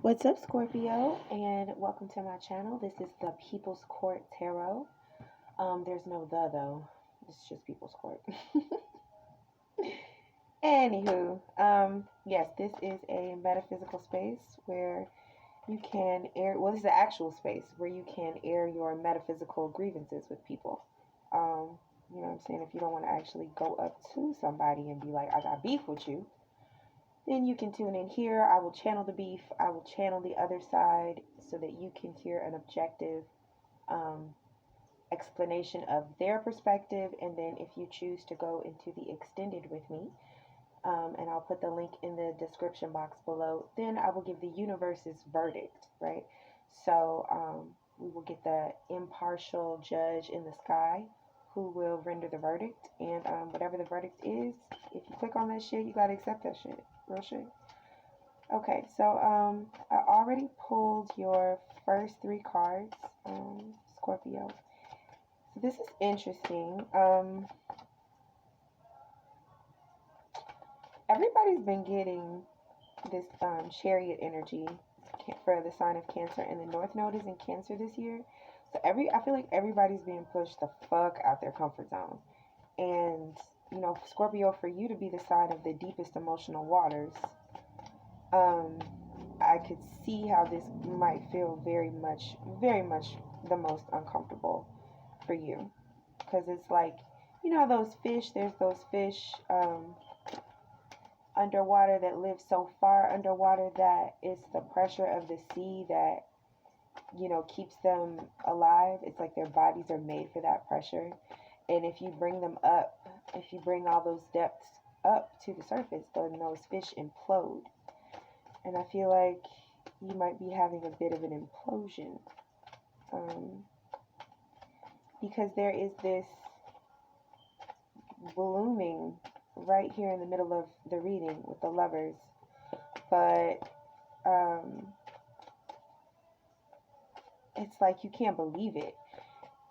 What's up, Scorpio, and welcome to my channel. This is the People's Court Tarot. There's no the though. It's just People's Court. Anywho, yes, this is a metaphysical space where you can air. Well, this is an actual space where you can air your metaphysical grievances with people. You know what I'm saying? If you don't want to actually go up to somebody and be like, "I got beef with you," then you can tune in here. I will channel the beef. I will channel the other side so that you can hear an objective um, explanation of their perspective. And then if you choose to go into the extended with me, and I'll put the link in the description box below, then I will give the universe's verdict, right? So we will get the impartial judge in the sky who will render the verdict. And whatever the verdict is, if you click on that shit, you gotta accept that shit. Real shit. Okay, so I already pulled your first three cards, Scorpio. So this is interesting. Everybody's been getting this chariot energy for the sign of Cancer, and the North Node is in Cancer this year. So I feel like everybody's being pushed the fuck out their comfort zone. And you know, Scorpio, for you to be the sign of the deepest emotional waters, I could see how this might feel very much the most uncomfortable for you, because it's like, you know, those fish. There's those fish underwater that live so far underwater that it's the pressure of the sea that, you know, keeps them alive. It's like their bodies are made for that pressure. And if you bring them up, if you bring all those depths up to the surface, then those fish implode. And I feel like you might be having a bit of an implosion. Because there is this blooming right here in the middle of the reading with the lovers. But it's like you can't believe it.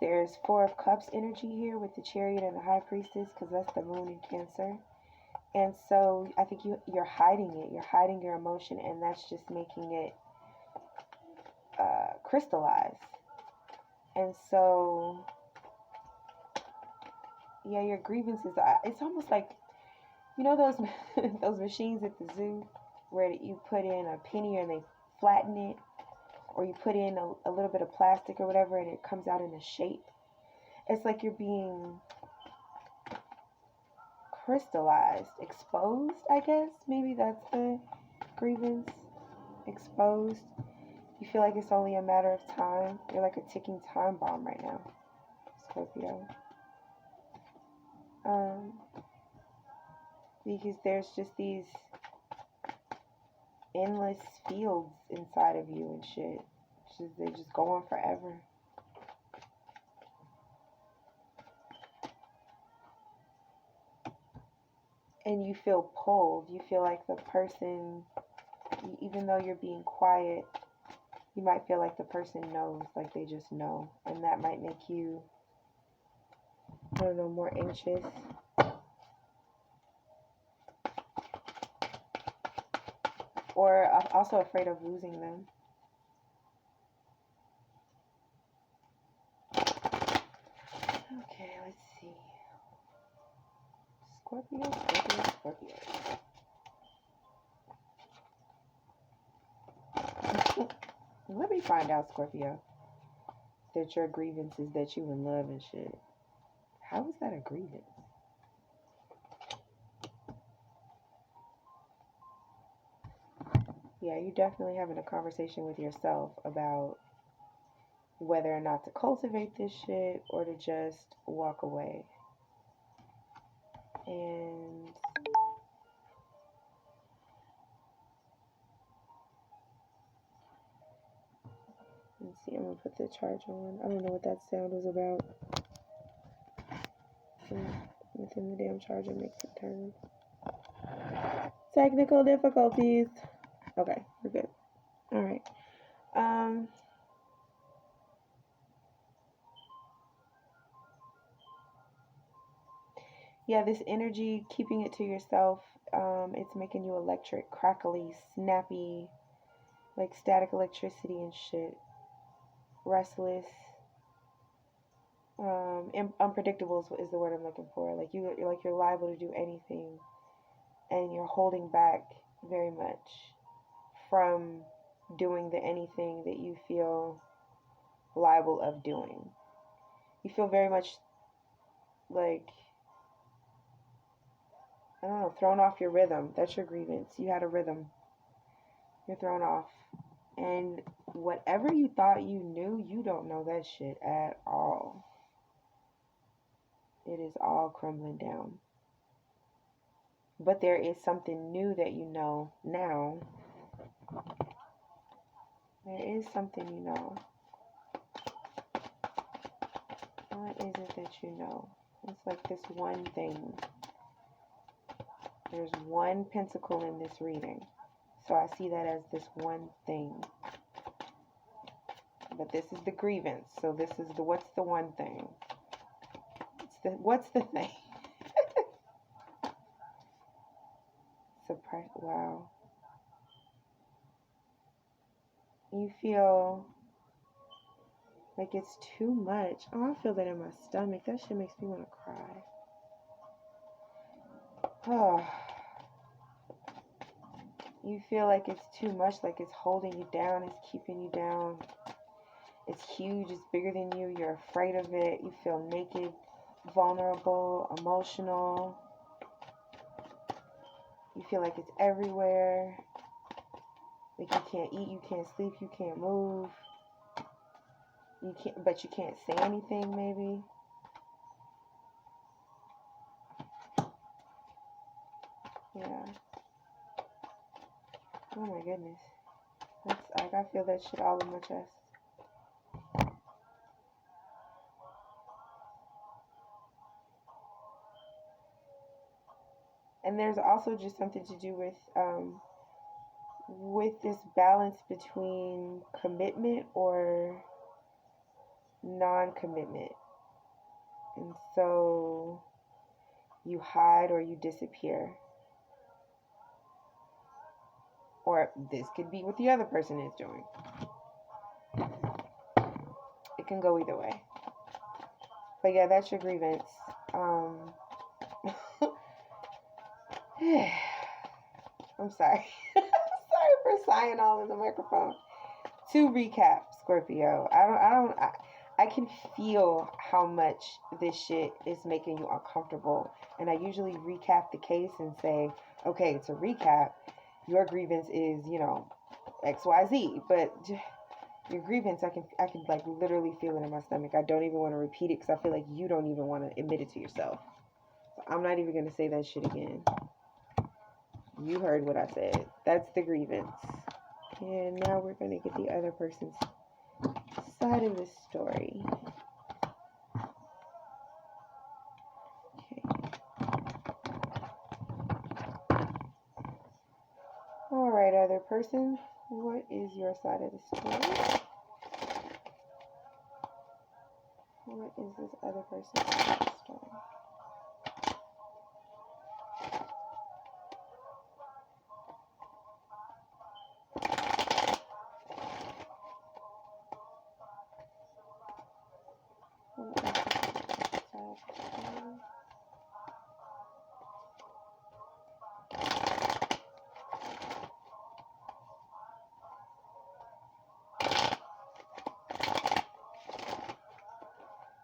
There's Four of Cups energy here with the Chariot and the High Priestess, because that's the moon in Cancer. And so I think you're hiding it. You're hiding your emotion, and that's just making it crystallize. And so, yeah, your grievances. It's almost like, you know, those those machines at the zoo where you put in a penny and they flatten it, or you put in a little bit of plastic or whatever, and it comes out in a shape. It's like you're being crystallized, exposed, I guess. Maybe that's the grievance. Exposed. You feel like it's only a matter of time. You're like a ticking time bomb right now, Scorpio. Because there's just these endless fields inside of you and shit. They're just going forever. And you feel pulled. You feel like the person, even though you're being quiet, you might feel like the person knows, like they just know. And that might make you, I don't know, more anxious. Or also afraid of losing them. Okay, let's see. Scorpio, Scorpio, Scorpio. Let me find out, Scorpio, that your grievance is that you in love and shit. How is that a grievance? Yeah, you're definitely having a conversation with yourself about whether or not to cultivate this shit or to just walk away. And let's see, I'm gonna put the charge on. I don't know what that sound was about. Within the damn charger makes it turn. Technical difficulties. Okay, we're good. All right. Yeah, this energy, keeping it to yourself, it's making you electric, crackly, snappy, like static electricity and shit. Restless. Unpredictable is the word I'm looking for. Like you're liable to do anything, and you're holding back very much from doing the anything that you feel liable of doing. You feel very much like, I don't know, thrown off your rhythm. That's your grievance. You had a rhythm. You're thrown off. And whatever you thought you knew, you don't know that shit at all. It is all crumbling down. But there is something new that you know now. There is something you know. What is it that you know? It's like this one thing. There's one pentacle in this reading. So I see that as this one thing. But this is the grievance. So this is the, what's the one thing? What's the thing? Wow. You feel like it's too much. Oh, I feel that in my stomach. That shit makes me want to cry. Oh. You feel like it's too much, like it's holding you down, it's keeping you down. It's huge, it's bigger than you, you're afraid of it. You feel naked, vulnerable, emotional. You feel like it's everywhere. Like you can't eat, you can't sleep, you can't move. But you can't say anything, maybe. Yeah. Oh my goodness. That's like, I feel that shit all in my chest. And there's also just something to do with this balance between commitment or non-commitment. And so you hide or you disappear. Or this could be what the other person is doing. It can go either way. But yeah, that's your grievance. I'm sorry. Sorry for sighing all in the microphone. To recap, Scorpio, I can feel how much this shit is making you uncomfortable. And I usually recap the case and say, okay, to recap, your grievance is, XYZ. But your grievance, I can like literally feel it in my stomach. I don't even want to repeat it because I feel like you don't even want to admit it to yourself. So I'm not even going to say that shit again. You heard what I said. That's the grievance. And now we're going to get the other person's side of the story. Okay. All right, other person. What is your side of the story? What is this other person's side of the story?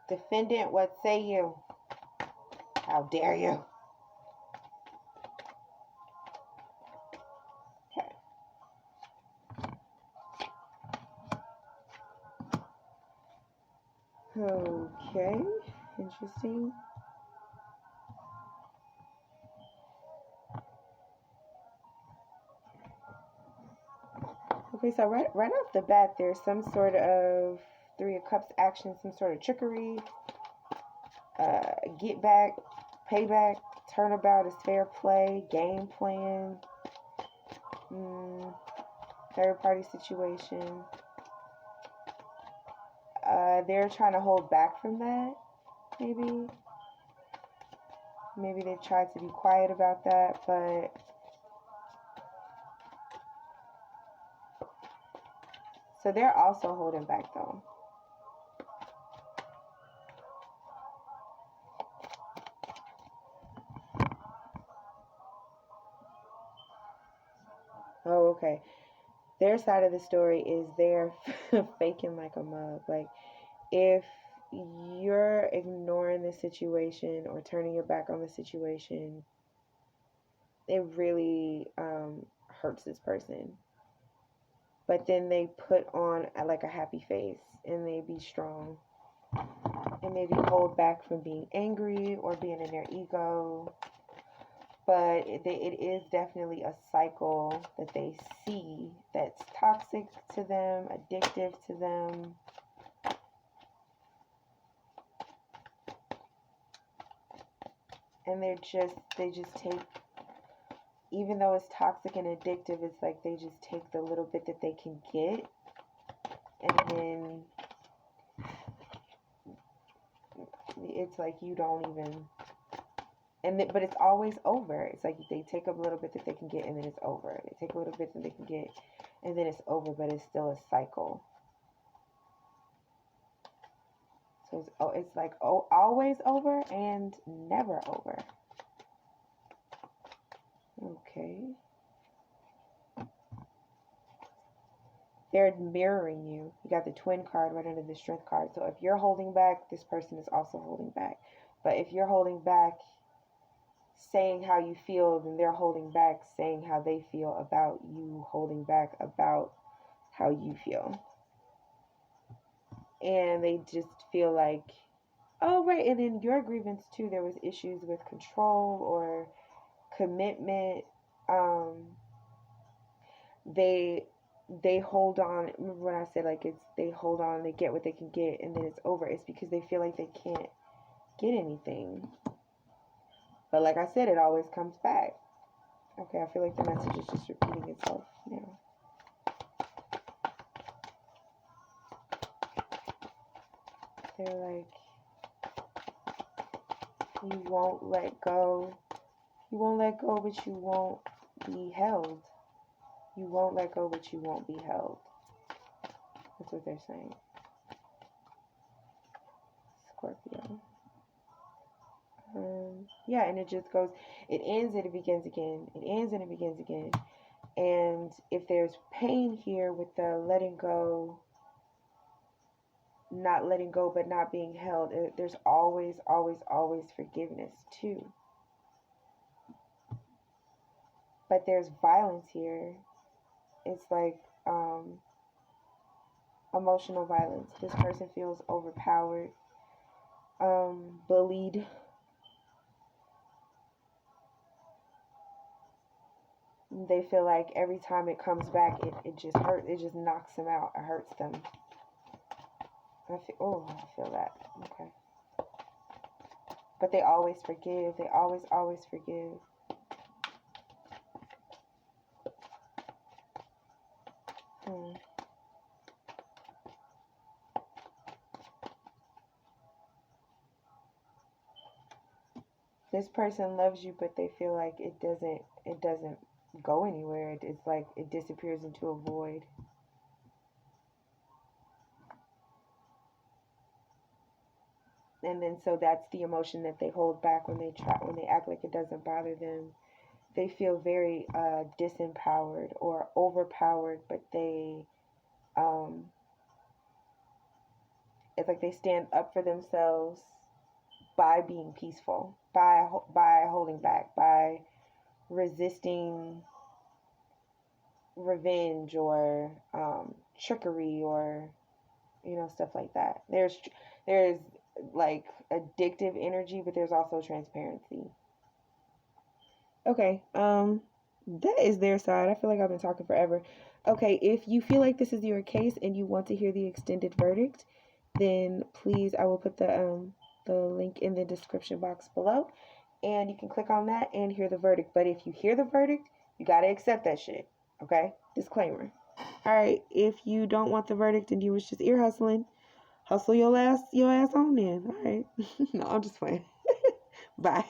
Defendant, what say you? How dare you? Okay, interesting. Okay, so right off the bat, there's some sort of Three of Cups action, some sort of trickery, get back, payback, turnabout is fair play, game plan, third party situation. They're trying to hold back from that, maybe. Maybe they've tried to be quiet about that, but So they're also holding back though. Oh, okay. Their side of the story is they're faking like a mug. Like, if you're ignoring the situation or turning your back on the situation, it really hurts this person. But then they put on like a happy face and they be strong and maybe hold back from being angry or being in their ego. But it is definitely a cycle that they see that's toxic to them, addictive to them. And they just take, even though it's toxic and addictive, it's like they just take the little bit that they can get, and then it's like you don't even, but it's always over. It's like they take a little bit that they can get, and then it's over. They take a little bit that they can get, and then it's over, but it's still a cycle. So it's like always over and never over. Okay. They're mirroring you. You got the twin card right under the strength card. So if you're holding back, this person is also holding back. But if you're holding back saying how you feel, then they're holding back saying how they feel about you holding back about how you feel. And they just feel like, oh, right. And in your grievance too, there was issues with control or commitment. They hold on. Remember when I said like they hold on, they get what they can get, and then it's over. It's because they feel like they can't get anything. But like I said, it always comes back. Okay, I feel like the message is just repeating itself now. They're like, you won't let go. You won't let go, but you won't be held. You won't let go, but you won't be held. That's what they're saying. Scorpio. Yeah, and it just goes, it ends and it begins again. It ends and it begins again. And if there's pain here with the letting go, not letting go, but not being held, there's always, always, always forgiveness too. But there's violence here. It's like emotional violence. This person feels overpowered, bullied. They feel like every time it comes back, it just hurts. It just knocks them out. It hurts them. I feel that. Okay. But they always forgive. They always, always forgive. This person loves you, but they feel like it doesn't go anywhere. It's like it disappears into a void. And then so that's the emotion that they hold back when they act like it doesn't bother them. They feel very disempowered or overpowered, but they it's like they stand up for themselves by being peaceful, by holding back, by resisting revenge or trickery or stuff like that. There's like addictive energy, but there's also transparency. Okay, that is their side. I feel like I've been talking forever. Okay, if you feel like this is your case and you want to hear the extended verdict, then please, I will put the link in the description box below, and you can click on that and hear the verdict. But if you hear the verdict, you gotta accept that shit. Okay, disclaimer. All right, if you don't want the verdict and you was just ear hustling, hustle your ass on then. All right. No, I'm just playing. Bye.